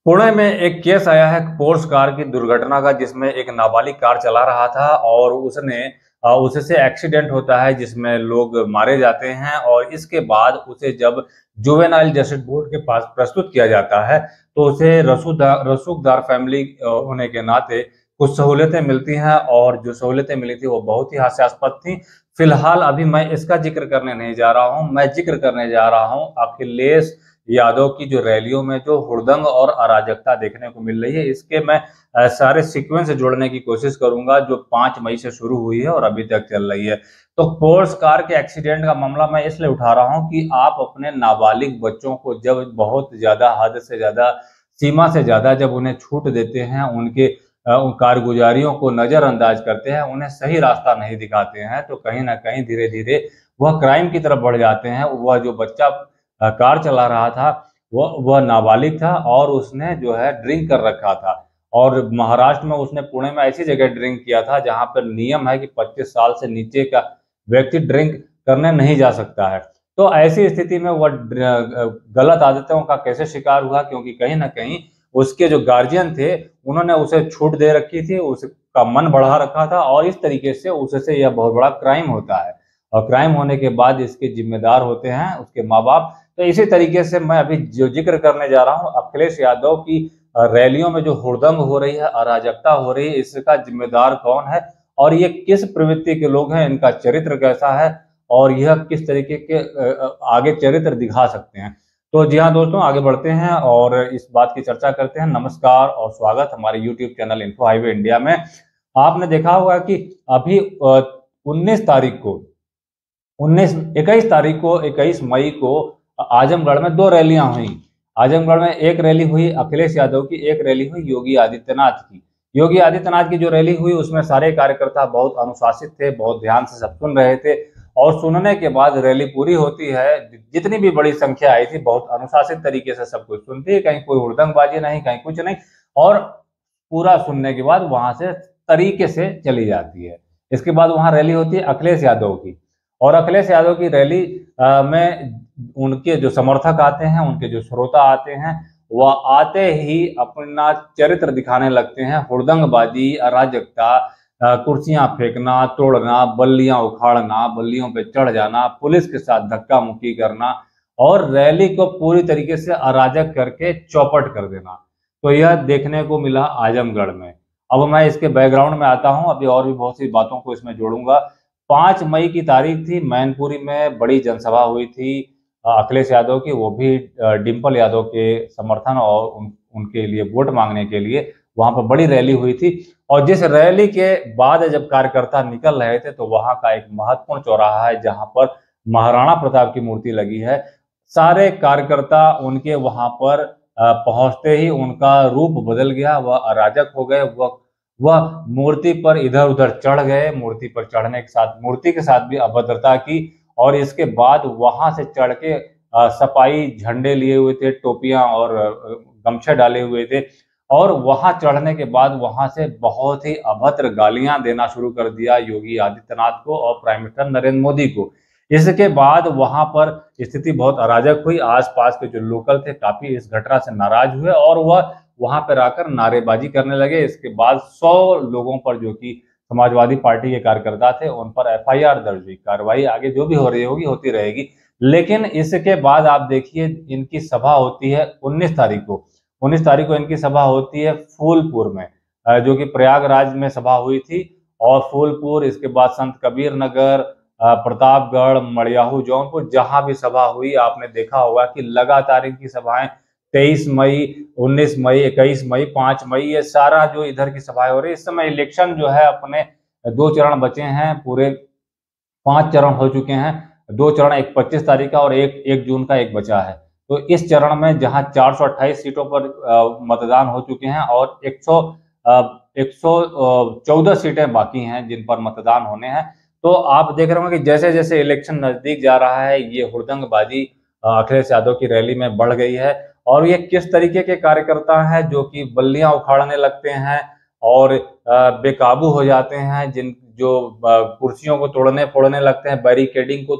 पुणे में एक केस आया है पोर्स कार की दुर्घटना का, जिसमें एक नाबालिग कार चला रहा था और उससे एक्सीडेंट होता है जिसमें लोग मारे जाते हैं। और इसके बाद उसे जब जुवेनाइल जस्टिस बोर्ड के पास प्रस्तुत किया जाता है तो उसे रसूखदार फैमिली होने के नाते कुछ सहूलियतें मिलती हैं, और जो सहूलियतें मिली थी वो बहुत ही हास्यास्पद थी। फिलहाल अभी मैं इसका जिक्र करने नहीं जा रहा हूं, मैं जिक्र करने जा रहा हूं अखिलेश यादव की जो रैलियों में जो हुड़दंग और अराजकता देखने को मिल रही है। इसके मैं सारे सीक्वेंस जोड़ने की कोशिश करूंगा जो 5 मई से शुरू हुई है और अभी तक चल रही है। तो पोर्स कार के एक्सीडेंट का मामला मैं इसलिए उठा रहा हूं कि आप अपने नाबालिग बच्चों को जब बहुत ज्यादा, हद से ज्यादा, सीमा से ज्यादा जब उन्हें छूट देते हैं, उन कारगुजारियों को नजरअंदाज करते हैं, उन्हें सही रास्ता नहीं दिखाते हैं, तो कहीं ना कहीं धीरे धीरे वह क्राइम की तरफ बढ़ जाते हैं। वह जो बच्चा कार चला रहा था वह नाबालिग था और उसने जो है ड्रिंक कर रखा था। और महाराष्ट्र में उसने, पुणे में ऐसी जगह ड्रिंक किया था जहां पर नियम है कि 25 साल से नीचे का व्यक्ति ड्रिंक करने नहीं जा सकता है। तो ऐसी स्थिति में वह गलत आदतों का कैसे शिकार हुआ, क्योंकि कहीं ना कहीं उसके जो गार्जियन थे उन्होंने उसे छूट दे रखी थी, उसका मन बढ़ा रखा था, और इस तरीके से उससे यह बहुत बड़ा क्राइम होता है। और क्राइम होने के बाद इसके जिम्मेदार होते हैं उसके माँ बाप। तो इसी तरीके से मैं अभी जो जिक्र करने जा रहा हूँ अखिलेश यादव की रैलियों में जो हुड़दंग हो रही है, अराजकता हो रही है, इसका जिम्मेदार कौन है और ये किस प्रवृत्ति के लोग हैं, इनका चरित्र कैसा है और यह किस तरीके के आगे चरित्र दिखा सकते हैं। तो जी हाँ दोस्तों, आगे बढ़ते हैं और इस बात की चर्चा करते हैं। नमस्कार और स्वागत हमारे YouTube channel info highway India में। आपने देखा होगा कि अभी 19 तारीख को 21 मई को आजमगढ़ में 2 रैलियां हुई। आजमगढ़ में एक रैली हुई अखिलेश यादव की, एक रैली हुई योगी आदित्यनाथ की। योगी आदित्यनाथ की जो रैली हुई उसमें सारे कार्यकर्ता बहुत अनुशासित थे, बहुत ध्यान से सब सुन रहे थे, और सुनने के बाद रैली पूरी होती है। जितनी भी बड़ी संख्या आई थी बहुत अनुशासित तरीके से सब कुछ सुनती है, कहीं कोई हुड़दंगबाजी नहीं, कहीं कुछ नहीं, और पूरा सुनने के बाद वहां से तरीके से चली जाती है। इसके बाद वहां रैली होती है अखिलेश यादव की, और अखिलेश यादव की रैली में उनके जो समर्थक आते हैं, उनके जो श्रोता आते हैं, वह आते ही अपना चरित्र दिखाने लगते हैं। हुड़दंगबाजी, अराजकता, कुर्सियां फेंकना, तोड़ना, बल्लियां उखाड़ना, बल्लियों पे चढ़ जाना, पुलिस के साथ धक्का मुक्की करना और रैली को पूरी तरीके से अराजक करके चौपट कर देना। तो यह देखने को मिला आजमगढ़ में। अब मैं इसके बैकग्राउंड में आता हूं, अभी और भी बहुत सी बातों को इसमें जोड़ूंगा। 5 मई की तारीख थी, मैनपुरी में बड़ी जनसभा हुई थी अखिलेश यादव की, वो भी डिंपल यादव के समर्थन और उनके लिए वोट मांगने के लिए वहां पर बड़ी रैली हुई थी। और जिस रैली के बाद जब कार्यकर्ता निकल रहे थे तो वहां का एक महत्वपूर्ण चौराहा है जहां पर महाराणा प्रताप की मूर्ति लगी है। सारे कार्यकर्ता उनके वहां पर पहुंचते ही उनका रूप बदल गया, वह अराजक हो गए, वह मूर्ति पर इधर उधर चढ़ गए, मूर्ति पर चढ़ने के साथ मूर्ति के साथ भी अभद्रता की, और इसके बाद वहां से चढ़ के सपाई झंडे लिए हुए थे, टोपियां और गमछे डाले हुए थे, और वहां चढ़ने के बाद वहां से बहुत ही अभद्र गालियां देना शुरू कर दिया योगी आदित्यनाथ को और प्राइम मिनिस्टर नरेंद्र मोदी को। इसके बाद वहां पर स्थिति बहुत अराजक हुई। आसपास के जो लोकल थे काफी इस घटना से नाराज हुए और वह वहां पर आकर नारेबाजी करने लगे। इसके बाद 100 लोगों पर, जो कि समाजवादी पार्टी के कार्यकर्ता थे, उन पर एफआईआर दर्ज हुई। कार्रवाई आगे जो भी हो रही होगी होती रहेगी। लेकिन इसके बाद आप देखिए, इनकी सभा होती है 19 तारीख को। 19 तारीख को इनकी सभा होती है फूलपुर में, जो कि प्रयागराज में सभा हुई थी। और फूलपुर, इसके बाद संत कबीर नगर, प्रतापगढ़, मड़ियाहू, जौनपुर, जहां भी सभा हुई आपने देखा होगा कि लगातार इनकी सभाएं 23 मई, 19 मई, 21 मई, 5 मई, ये सारा जो इधर की सभाएं हो रही है। इस समय इलेक्शन जो है अपने 2 चरण बचे हैं, पूरे 5 चरण हो चुके हैं। 2 चरण, एक 25 तारीख का और एक जून का एक बचा है। तो इस चरण में जहां 428 सीटों पर मतदान हो चुके हैं और 114 सीटें बाकी हैं जिन पर मतदान होने हैं। तो आप देख रहे होंगे कि जैसे जैसे इलेक्शन नजदीक जा रहा है, ये हुड़दंगबाजी अखिलेश यादव की रैली में बढ़ गई है। और ये किस तरीके के कार्यकर्ता हैं जो कि बल्लियां उखाड़ने लगते हैं और बेकाबू हो जाते हैं, जिन जो कुर्सियों को तोड़ने फोड़ने लगते हैं, बैरिकेडिंग को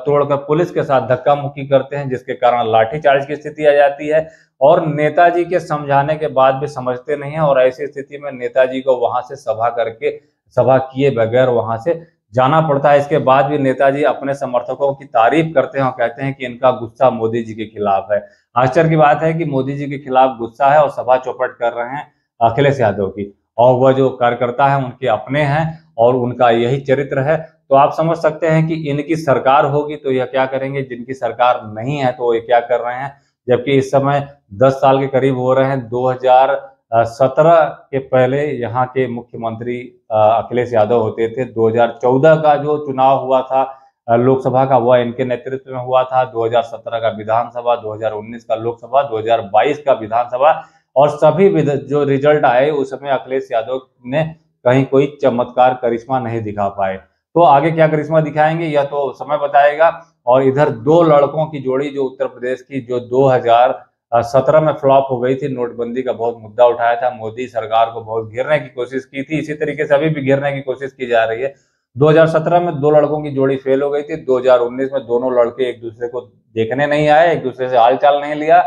तोड़कर पुलिस के साथ धक्का मुक्की करते हैं, जिसके कारण लाठीचार्ज की स्थिति आ जाती है। और नेताजी के समझाने के बाद भी समझते नहीं है, और ऐसी स्थिति में नेताजी को वहां से सभा किए बगैर वहां से जाना पड़ता है। इसके बाद भी नेताजी अपने समर्थकों की तारीफ करते हैं और कहते हैं कि इनका गुस्सा मोदी जी के खिलाफ है। आश्चर्य की बात है कि मोदी जी के खिलाफ गुस्सा है और सभा चौपट कर रहे हैं अखिलेश यादव की, और वह जो कार्यकर्ता है उनके अपने हैं और उनका यही चरित्र है। तो आप समझ सकते हैं कि इनकी सरकार होगी तो यह क्या करेंगे, जिनकी सरकार नहीं है तो ये क्या कर रहे हैं। जबकि इस समय 10 साल के करीब हो रहे हैं, 2017 के पहले यहाँ के मुख्यमंत्री अखिलेश यादव होते थे। 2014 का जो चुनाव हुआ था लोकसभा का, वह इनके नेतृत्व में हुआ था। 2017 का विधानसभा, 2019 का लोकसभा, 2022 का विधानसभा, और सभी जो रिजल्ट आए उसमें अखिलेश यादव ने कहीं कोई चमत्कार करिश्मा नहीं दिखा पाए। तो आगे क्या करिश्मा दिखाएंगे यह तो समय बताएगा। और इधर दो लड़कों की जोड़ी जो उत्तर प्रदेश की, जो 2017 में फ्लॉप हो गई थी, नोटबंदी का बहुत मुद्दा उठाया था, मोदी सरकार को बहुत घेरने की कोशिश की थी, इसी तरीके से अभी भी घेरने की कोशिश की जा रही है। 2017 में दो लड़कों की जोड़ी फेल हो गई थी। 2019 में दोनों लड़के एक दूसरे को देखने नहीं आए, एक दूसरे से हालचाल नहीं लिया,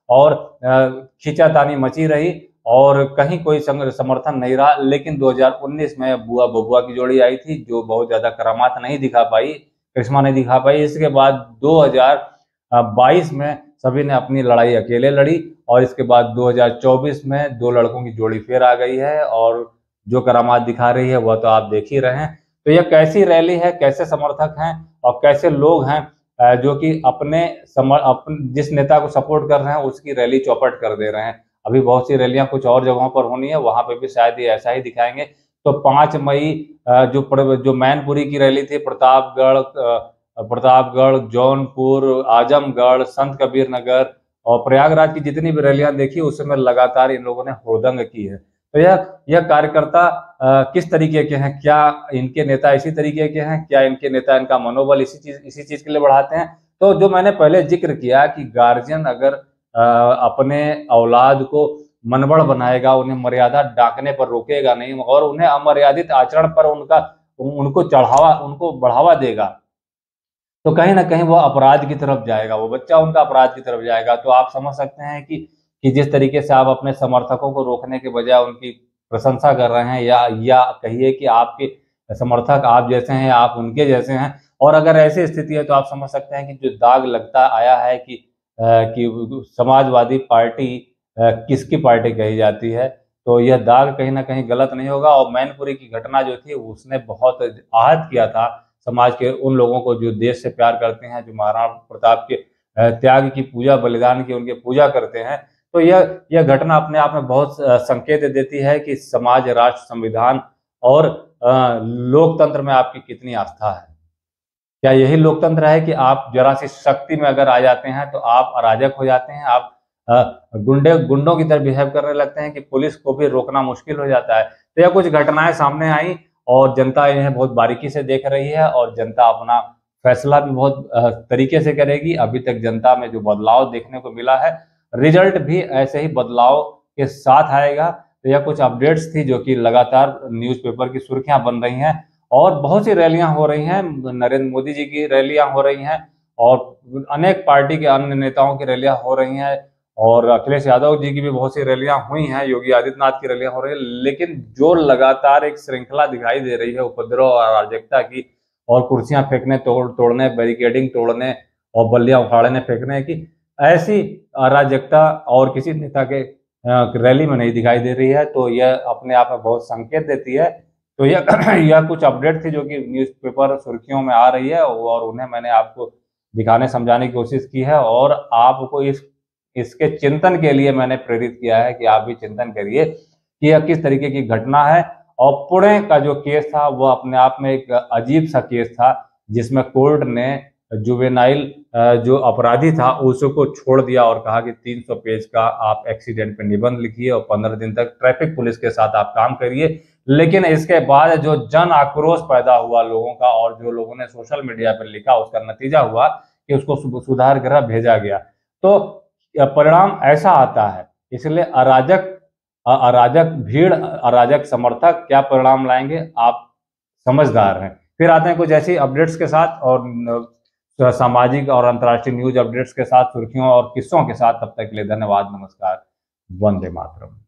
और खींचातानी मची रही और कहीं कोई समर्थन नहीं रहा। लेकिन 2019 में बुआ बबुआ की जोड़ी आई थी, जो बहुत ज्यादा करामात नहीं दिखा पाई, करिश्मा नहीं दिखा पाई। इसके बाद 2022 में सभी ने अपनी लड़ाई अकेले लड़ी, और इसके बाद 2024 में दो लड़कों की जोड़ी फिर आ गई है, और जो करामात दिखा रही है वह तो आप देख ही रहे हैं। तो यह कैसी रैली है, कैसे समर्थक हैं और कैसे लोग हैं जो कि अपने जिस नेता को सपोर्ट कर रहे हैं उसकी रैली चौपट कर दे रहे हैं। अभी बहुत सी रैलियां कुछ और जगहों पर होनी है, वहां पे भी शायद ये ऐसा ही दिखाएंगे। तो 5 मई जो मैनपुरी की रैली थी, प्रतापगढ़, जौनपुर, आजमगढ़, संत कबीर नगर और प्रयागराज की जितनी भी रैलियां देखी उसमें लगातार इन लोगों ने हुड़दंग की है। तो यह कार्यकर्ता किस तरीके के हैं, क्या इनके नेता इसी तरीके के हैं, क्या इनके नेता इनका मनोबल इसी चीज के लिए बढ़ाते हैं। तो जो मैंने पहले जिक्र किया कि गार्जियन अगर अपने औलाद को मनबड़ बनाएगा, उन्हें मर्यादा डाकने पर रोकेगा नहीं और उन्हें अमर्यादित आचरण पर उनको बढ़ावा देगा, तो कहीं ना कहीं वो अपराध की तरफ जाएगा, वो बच्चा उनका अपराध की तरफ जाएगा। तो आप समझ सकते हैं कि जिस तरीके से आप अपने समर्थकों को रोकने के बजाय उनकी प्रशंसा कर रहे हैं, या कहिए कि आपके समर्थक आप जैसे हैं, आप उनके जैसे हैं। और अगर ऐसी स्थिति है तो आप समझ सकते हैं कि जो दाग लगता आया है कि समाजवादी पार्टी किसकी पार्टी कही जाती है, तो यह दाग कहीं ना कहीं गलत नहीं होगा। और मैनपुरी की घटना जो थी उसने बहुत आहत किया था समाज के उन लोगों को जो देश से प्यार करते हैं, जो महाराणा प्रताप के त्याग की पूजा, बलिदान की उनके पूजा करते हैं। तो यह घटना अपने आप में बहुत संकेत देती है कि समाज, राष्ट्र, संविधान और लोकतंत्र में आपकी कितनी आस्था है। क्या यही लोकतंत्र है कि आप जरा सी शक्ति में अगर आ जाते हैं तो आप अराजक हो जाते हैं, आप गुंडों की तरह बिहेव करने लगते हैं कि पुलिस को भी रोकना मुश्किल हो जाता है। तो यह कुछ घटनाएं सामने आई और जनता इन्हें बहुत बारीकी से देख रही है, और जनता अपना फैसला भी बहुत तरीके से करेगी। अभी तक जनता में जो बदलाव देखने को मिला है, रिजल्ट भी ऐसे ही बदलाव के साथ आएगा। तो यह कुछ अपडेट्स थी जो कि लगातार न्यूज़पेपर की सुर्खियां बन रही हैं, और बहुत सी रैलियां हो रही हैं। नरेंद्र मोदी जी की रैलियां हो रही हैं और अनेक पार्टी के अन्य नेताओं की रैलियां हो रही हैं, और अखिलेश यादव जी की भी बहुत सी रैलियां हुई हैं, योगी आदित्यनाथ की रैलियां हो रही है। लेकिन जो लगातार एक श्रृंखला दिखाई दे रही है उपद्रव और अराजकता की, और कुर्सियां फेंकने, तोड़ने, बैरिकेडिंग तोड़ने और बल्लियां उखाड़ने फेंकने की, ऐसी अराजकता और किसी नेता के रैली में नहीं दिखाई दे रही है। तो यह अपने आप में बहुत संकेत देती है। तो यह कुछ अपडेट थी जो कि न्यूज़पेपर सुर्खियों में आ रही है, और उन्हें मैंने आपको दिखाने समझाने की कोशिश की है, और आपको इसके चिंतन के लिए मैंने प्रेरित किया है कि आप भी चिंतन करिए कि यह किस तरीके की घटना है। और पुणे का जो केस था वह अपने आप में एक अजीब सा केस था, जिसमें कोर्ट ने जुवेनाइल जो अपराधी था उसको छोड़ दिया और कहा कि 300 पेज का आप एक्सीडेंट पे निबंध लिखिए और 15 दिन तक ट्रैफिक पुलिस के साथ आप काम करिए। लेकिन इसके बाद जो जन आक्रोश पैदा हुआ लोगों का, और जो लोगों ने सोशल मीडिया पर लिखा, उसका नतीजा हुआ कि उसको सुधार गृह भेजा गया। तो परिणाम ऐसा आता है। इसलिए अराजक भीड़, अराजक समर्थक क्या परिणाम लाएंगे, आप समझदार हैं। फिर आते हैं कुछ ऐसी अपडेट्स के साथ, और सामाजिक और अंतर्राष्ट्रीय न्यूज अपडेट्स के साथ, सुर्खियों और किस्सों के साथ। तब तक के लिए धन्यवाद, नमस्कार, वंदे मातरम।